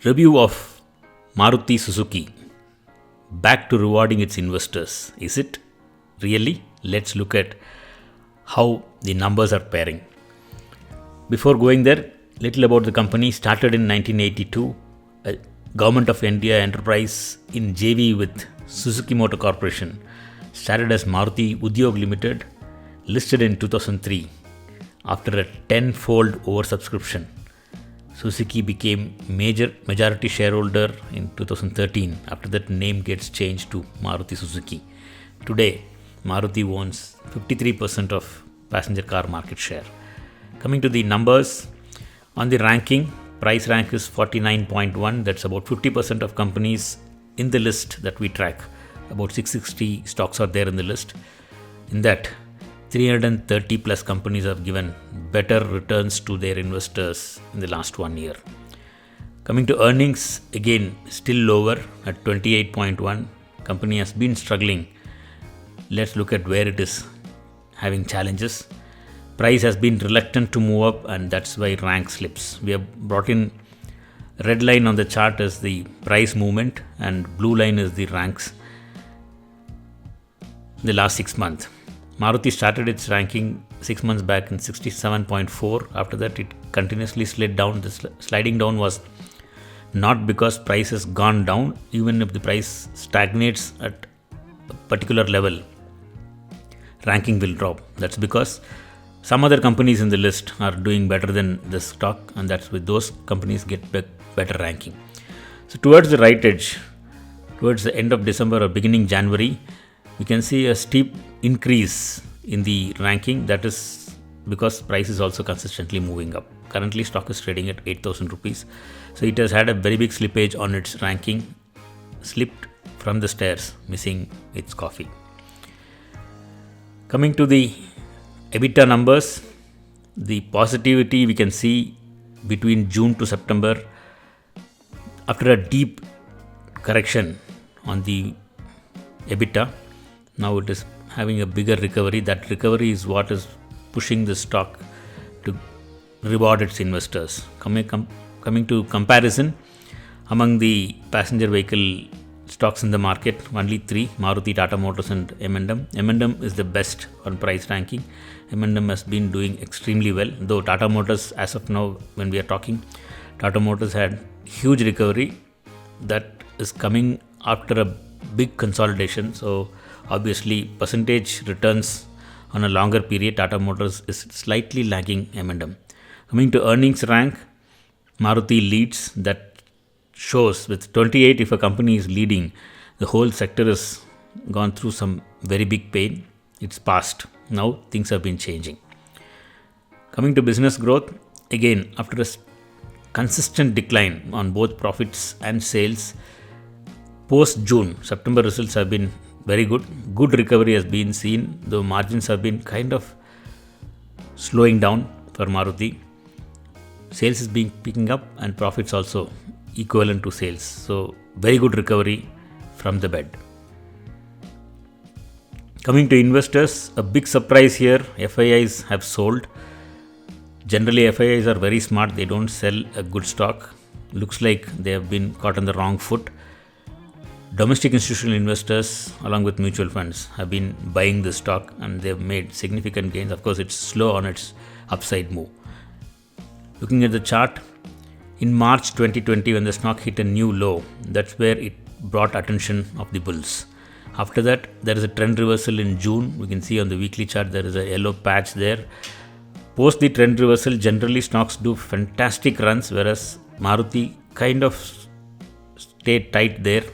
Review of Maruti Suzuki. Back to rewarding its investors. Is it really? Let's look at how the numbers are pairing. Before going there, little about the company. Started in 1982, a Government of India enterprise in JV with Suzuki Motor Corporation. Started as Maruti Udyog Limited, listed in 2003. After a 10-fold oversubscription, Suzuki became majority shareholder in 2013. After that, name gets changed to Maruti Suzuki. Today, Maruti owns 53% of passenger car market share. Coming to the numbers, on the ranking, price rank is 49.1. That's about 50% of companies in the list that we track. About 660 stocks are there in the list. In that, 330 plus companies have given better returns to their investors in the last 1 year. Coming to earnings, again still lower at 28.1. Company has been struggling. Let's look at where it is having challenges. Price has been reluctant to move up, and that's why rank slips. We have brought in red line on the chart as the price movement, and blue line is the ranks in the last 6 months. Maruti started its ranking 6 months back in 67.4. After that, it continuously slid down. The sliding down was not because price has gone down. Even if the price stagnates at a particular level, ranking will drop. That's because some other companies in the list are doing better than the stock, and that's with those companies get better ranking. So towards the right edge, towards the end of December or beginning January, we can see a steep increase in the ranking. That is because price is also consistently moving up. Currently, stock is trading at 8,000 rupees. So it has had a very big slippage on its ranking, slipped from the stairs, missing its coffee. Coming to the EBITDA numbers, the positivity we can see between June to September. After a deep correction on the EBITDA, now it is having a bigger recovery. That recovery is what is pushing the stock to reward its investors. Coming to comparison, among the passenger vehicle stocks in the market, only 3, Maruti, Tata Motors and M&M. M&M is the best on price ranking. M&M has been doing extremely well, though Tata Motors, as of now when we are talking, Tata Motors had huge recovery that is coming after a big consolidation. So obviously, percentage returns on a longer period, Tata Motors is slightly lagging M&M. Coming to earnings rank, Maruti leads. That shows with 28, if a company is leading, the whole sector has gone through some very big pain. It's past. Now things have been changing. Coming to business growth, again, after a consistent decline on both profits and sales, post-June, September results have been very good. Good recovery has been seen, though margins have been kind of slowing down for Maruti. Sales is picking up and profits also equivalent to sales. So very good recovery from the bed. Coming to investors, a big surprise here. FIIs have sold. Generally, FIIs are very smart. They don't sell a good stock. Looks like they have been caught on the wrong foot. Domestic institutional investors along with mutual funds have been buying the stock, and they've made significant gains. Of course, it's slow on its upside move. Looking at the chart, in March 2020, when the stock hit a new low, that's where it brought attention of the bulls. After that, there is a trend reversal in June. We can see on the weekly chart there is a yellow patch there. Post the trend reversal, generally stocks do fantastic runs, whereas Maruti kind of stayed tight there.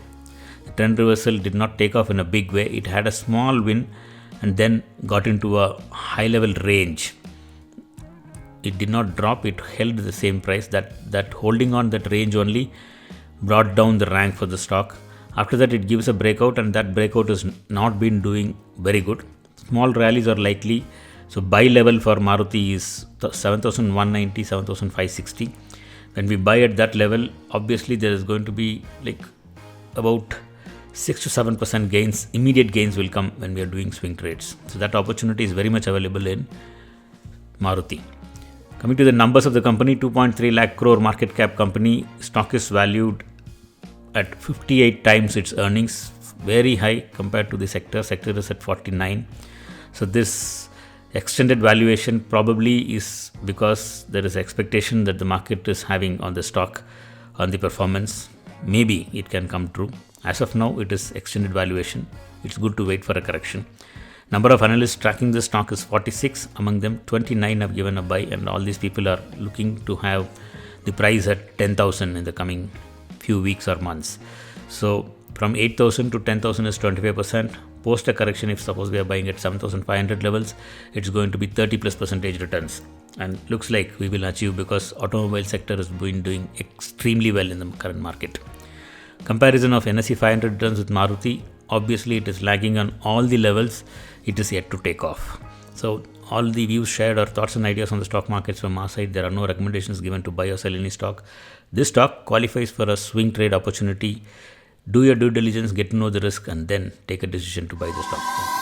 The trend reversal did not take off in a big way. It had a small win and then got into a high level range. It did not drop, it held the same price. That holding on that range only brought down the rank for the stock. After that, it gives a breakout, and that breakout has not been doing very good. Small rallies are likely. So buy level for Maruti is 7,190, 7,560. When we buy at that level, obviously there is going to be like about 6 to 7% gains. Immediate gains will come when we are doing swing trades. So that opportunity is very much available in Maruti. Coming to the numbers of the company, 2.3 lakh crore market cap company, stock is valued at 58 times its earnings, very high compared to the sector. Sector is at 49. So this extended valuation probably is because there is expectation that the market is having on the stock, on the performance. Maybe it can come true. As of now, it is extended valuation. It's good to wait for a correction. Number of analysts tracking the stock is 46. Among them, 29 have given a buy, and all these people are looking to have the price at 10,000 in the coming few weeks or months. So from 8,000 to 10,000 is 25%. Post a correction, if suppose we are buying at 7,500 levels, it's going to be 30 plus percentage returns. And looks like we will achieve because automobile sector has been doing extremely well in the current market. Comparison of NSE 500 returns with Maruti, obviously it is lagging on all the levels. It is yet to take off. So all the views shared are thoughts and ideas on the stock markets from our side. There are no recommendations given to buy or sell any stock. This stock qualifies for a swing trade opportunity. Do your due diligence, get to know the risk, and then take a decision to buy the stock.